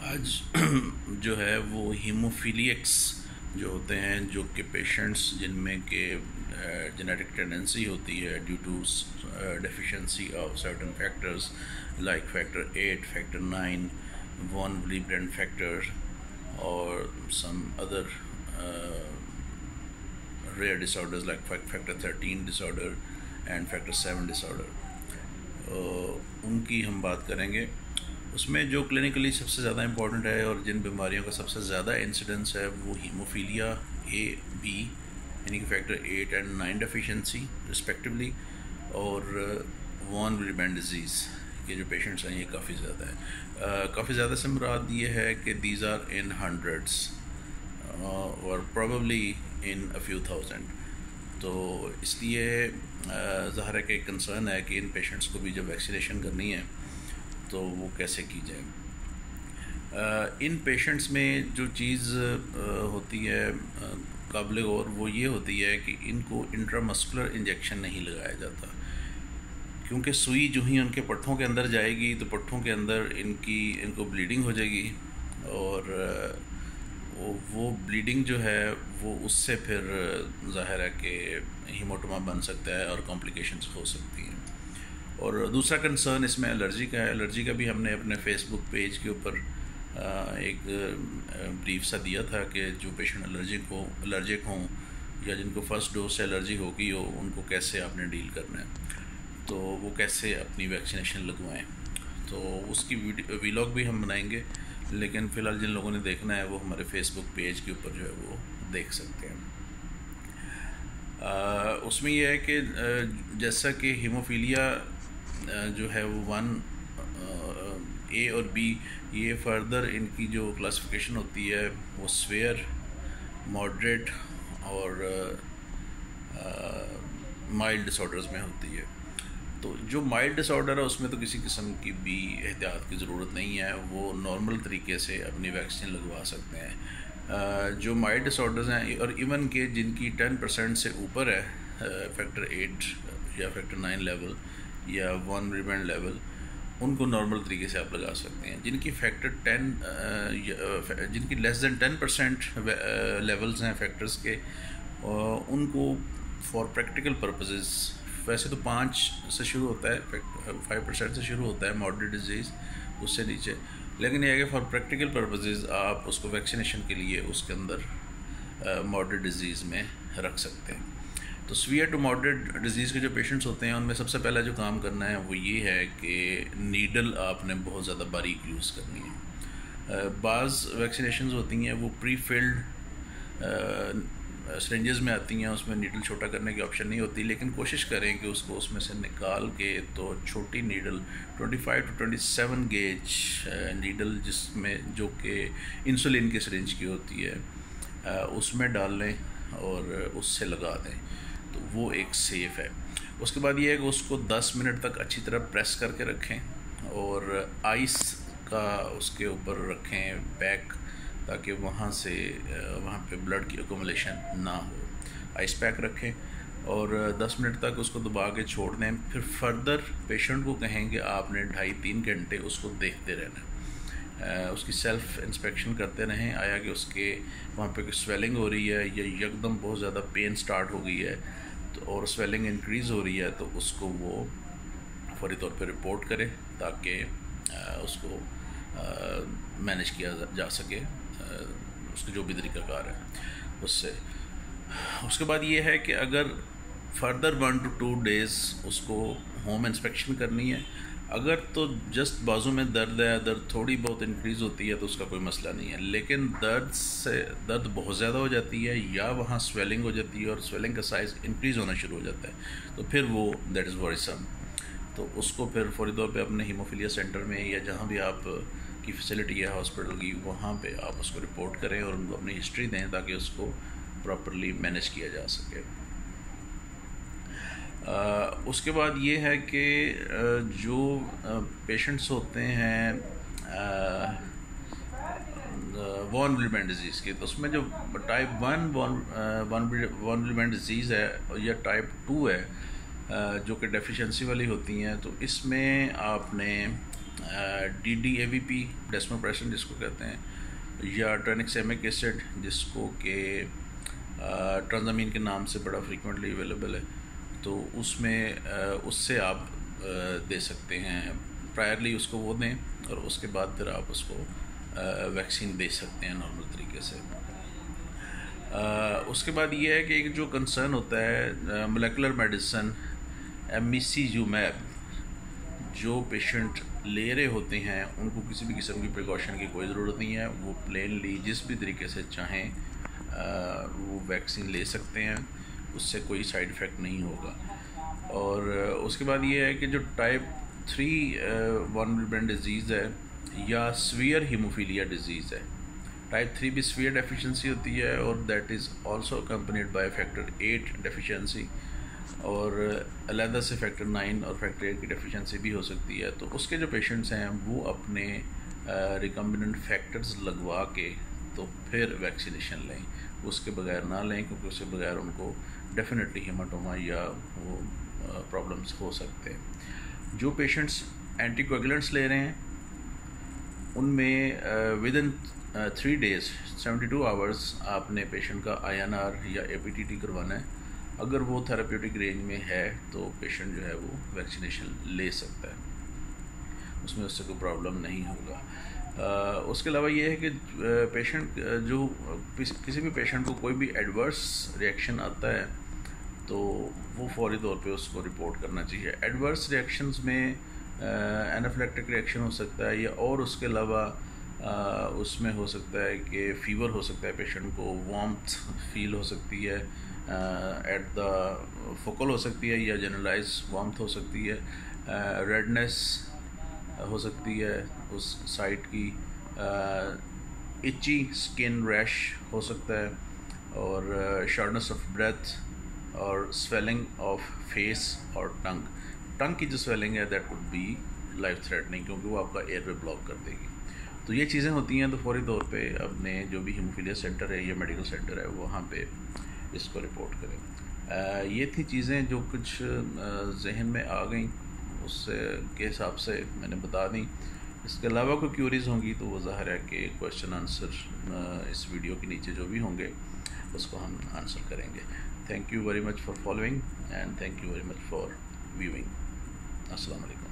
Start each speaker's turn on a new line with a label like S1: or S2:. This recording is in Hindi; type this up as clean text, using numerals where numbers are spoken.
S1: आज जो है वो हीमोफीलियक्स जो होते हैं, जो कि पेशेंट्स जिनमें के जेनेटिक टेंडेंसी होती है due to deficiency of certain factors like factor 8, factor 9, von Willebrand factor और some other rare disorders like factor 13 disorder and factor 7 disorder, उनकी हम बात करेंगे। उसमें जो क्लिनिकली सबसे ज़्यादा इम्पॉर्टेंट है और जिन बीमारियों का सबसे ज़्यादा इंसिडेंस है वो हीमोफीलिया ए बी यानी कि फैक्टर 8 एंड 9 डेफिशिएंसी रिस्पेक्टिवली, और वॉन विलिब्रेंड डिजीज़ के जो पेशेंट्स हैं ये काफ़ी ज़्यादा है। काफ़ी ज़्यादा से मुराद ये है कि दीज आर इन हंड्रेड्स और probably in a few thousand. तो इसलिए ज़ाहिर है कि कंसर्न है कि इन पेशेंट्स को भी जब वैक्सीनेशन करनी है तो वो कैसे की जाए। इन पेशेंट्स में जो चीज़ होती है काबिल गौर वो ये होती है कि इनको इंट्रामस्कुलर इंजेक्शन नहीं लगाया जाता, क्योंकि सुई जो ही उनके पट्ठों के अंदर जाएगी तो पट्ठों के अंदर इनको ब्लीडिंग हो जाएगी, और वो ब्लीडिंग जो है वो उससे फिर ज़ाहिर है कि हीमोटोमा बन सकता है और कॉम्प्लिकेशंस हो सकती हैं। और दूसरा कंसर्न इसमें एलर्जी का है। एलर्जी का भी हमने अपने फेसबुक पेज के ऊपर एक ब्रीफ सा दिया था कि जो पेशेंट एलर्जिक हों या जिनको फ़र्स्ट डोज से एलर्जी होगी हो उनको कैसे आपने डील करना है, तो वो कैसे अपनी वैक्सीनेशन लगवाएं। तो उसकी वीलॉग भी हम बनाएंगे, लेकिन फ़िलहाल जिन लोगों ने देखना है वो हमारे फेसबुक पेज के ऊपर जो है वो देख सकते हैं। उसमें यह है कि जैसा कि हीमोफीलिया जो है वो 1 ए और बी, ये फर्दर इनकी जो क्लासिफिकेशन होती है वो स्वेयर, मॉडरेट और माइल्ड डिसऑर्डर्स में होती है। तो जो माइल्ड डिसऑर्डर है उसमें तो किसी किस्म की भी एहतियात की ज़रूरत नहीं है, वो नॉर्मल तरीके से अपनी वैक्सीन लगवा सकते हैं। जो माइल्ड डिसऑर्डर्स हैं और इवन के जिनकी 10% से ऊपर है फैक्टर 8 या फैक्टर 9 लेवल या वॉन विलिब्रेंड लेवल, उनको नॉर्मल तरीके से आप लगा सकते हैं। जिनकी फैक्टर 10 जिनकी लेस दैन 10% लेवल्स हैं फैक्टर्स के, उनको फॉर प्रैक्टिकल पर्पसेस, वैसे तो 5 से शुरू होता है, 5% से शुरू होता है मॉडरेट डिजीज़, उससे नीचे, लेकिन यह है कि फॉर प्रैक्टिकल पर्पसेस आप उसको वैक्सीनेशन के लिए उसके अंदर मॉडरेट डिजीज़ में रख सकते हैं। तो सीवियर टू मॉडरेट डिजीज़ के जो पेशेंट्स होते हैं उनमें सबसे पहला जो काम करना है वो ये है कि नीडल आपने बहुत ज़्यादा बारीक यूज़ करनी है। बाज़ वैक्सीनेशंस होती हैं वो प्री फिल्ड सिरिंजेस में आती हैं, उसमें नीडल छोटा करने की ऑप्शन नहीं होती, लेकिन कोशिश करें कि उसको उसमें से निकाल के तो छोटी नीडल 25 to 27 गेज नीडल जिसमें जो कि इंसुलिन की सिरिंज की होती है उसमें डाल लें और उससे लगा दें, तो वो एक सेफ़ है। उसके बाद ये है कि उसको 10 मिनट तक अच्छी तरह प्रेस करके रखें और आइस का उसके ऊपर रखें पैक, ताकि वहाँ पे ब्लड की एकोमोलेशन ना हो। आइस पैक रखें और 10 मिनट तक उसको दबा के छोड़ दें। फिर फर्दर पेशेंट को कहेंगे आपने 2.5-3 घंटे उसको देखते रहना, उसकी सेल्फ़ इंस्पेक्शन करते रहें, आया कि उसके वहाँ पे कोई स्वेलिंग हो रही है या एकदम बहुत ज़्यादा पेन स्टार्ट हो गई है तो और स्वेलिंग इंक्रीज़ हो रही है तो उसको वो फौरी तौर पे रिपोर्ट करें ताकि उसको मैनेज किया जा सके, उसके जो भी तरीक़ाकार है उससे। उसके बाद ये है कि अगर फर्दर 1 to 2 डेज़ उसको होम इंस्पेक्शन करनी है, अगर तो जस्ट बाजू में दर्द है, दर्द थोड़ी बहुत इंक्रीज़ होती है तो उसका कोई मसला नहीं है, लेकिन दर्द बहुत ज़्यादा हो जाती है या वहाँ स्वेलिंग हो जाती है और स्वेलिंग का साइज़ इंक्रीज़ होना शुरू हो जाता है तो फिर वो दैट इज़ वरीसम। तो उसको फिर फौरी तौर पे अपने हीमोफीलिया सेंटर में या जहाँ भी आप की फैसिलिटी है हॉस्पिटल की, वहाँ पे आप उसको रिपोर्ट करें और उनको अपनी हिस्ट्री दें ताकि उसको प्रॉपर्ली मैनेज किया जा सके। उसके बाद ये है कि जो पेशेंट्स होते हैं वॉन विलिब्रेंड डिजीज़ की, तो उसमें जो टाइप 1 वॉन विलिब्रेंड डिजीज़ है या टाइप 2 है जो कि डेफिशिएंसी वाली होती हैं, तो इसमें आपने DDAVP डेस्मोप्रेशन जिसको कहते हैं, या ट्रेनिक्सेमिक एसिड जिसको कि ट्रांजामीन के नाम से बड़ा फ्रीक्वेंटली अवेलेबल है, तो उससे आप दे सकते हैं। प्रायरली उसको वो दें और उसके बाद फिर आप उसको वैक्सीन दे सकते हैं नॉर्मल तरीके से। उसके बाद ये है कि एक जो कंसर्न होता है मोलेकुलर मेडिसिन एमिसीजुमैब, जो पेशेंट ले रहे होते हैं उनको किसी भी किस्म की प्रिकॉशन की कोई ज़रूरत नहीं है, वो प्लेनली जिस भी तरीके से चाहें वो वैक्सीन ले सकते हैं, उससे कोई साइड इफ़ेक्ट नहीं होगा। और उसके बाद ये है कि जो टाइप 3 वल्नरेबल ब्रेन डिजीज़ है या सीवियर हीमोफीलिया डिजीज़ है, टाइप 3 भी सीवियर डेफिशिएंसी होती है और that is also accompanied by factor 8 deficiency, और अलहदा से फैक्टर 9 और फैक्टर 8 की डेफिशिएंसी भी हो सकती है। तो उसके जो पेशेंट्स हैं वो अपने रिकम्बिनेंट फैक्टर्स लगवा के तो फिर वैक्सीनेशन लें, उसके बगैर ना लें, क्योंकि उसके बगैर उनको डेफिनेटली हेमाटोमा या वो प्रॉब्लम्स हो सकते हैं। जो पेशेंट्स एंटीकोएगुलेंट्स ले रहे हैं उनमें विदिन 3 डेज़ 72 आवर्स आपने पेशेंट का INR या APTT करवाना है। अगर वो थेराप्यूटिक रेंज में है तो पेशेंट जो है वो वैक्सीनेशन ले सकता है, उसमें उससे कोई प्रॉब्लम नहीं होगा। उसके अलावा ये है कि पेशेंट जो किसी भी पेशेंट को कोई भी एडवर्स रिएक्शन आता है तो वो फौरी तौर पे उसको रिपोर्ट करना चाहिए। एडवर्स रिएक्शंस में एनाफिलेक्टिक रिएक्शन हो सकता है, या और उसके अलावा उसमें हो सकता है कि फ़ीवर हो सकता है, पेशेंट को वार्मथ फील हो सकती है एट द फोकल हो सकती है, या जनरलाइज वार्मथ हो सकती है, रेडनेस हो सकती है उस साइट की, इची स्किन रैश हो सकता है, और शॉर्टनेस ऑफ ब्रेथ, और स्वेलिंग ऑफ फेस और टंग की जो स्वेलिंग है that would be life threatening, क्योंकि वो आपका एयरवे ब्लॉक कर देगी। तो ये चीज़ें होती हैं, तो फौरी तौर पे अपने जो भी हीमोफीलिया सेंटर है या मेडिकल सेंटर है वहाँ पे इसको रिपोर्ट करें। ये थी चीज़ें जो कुछ जहन में आ गई, उससे के हिसाब से मैंने बता दी। इसके अलावा कोई क्यूरीज़ होंगी तो वो ज़ाहिर है कि क्वेश्चन आंसर इस वीडियो के नीचे जो भी होंगे उसको हम आंसर करेंगे। Thank you very much for following and thank you very much for viewing. अस्सलाम वालेकुम।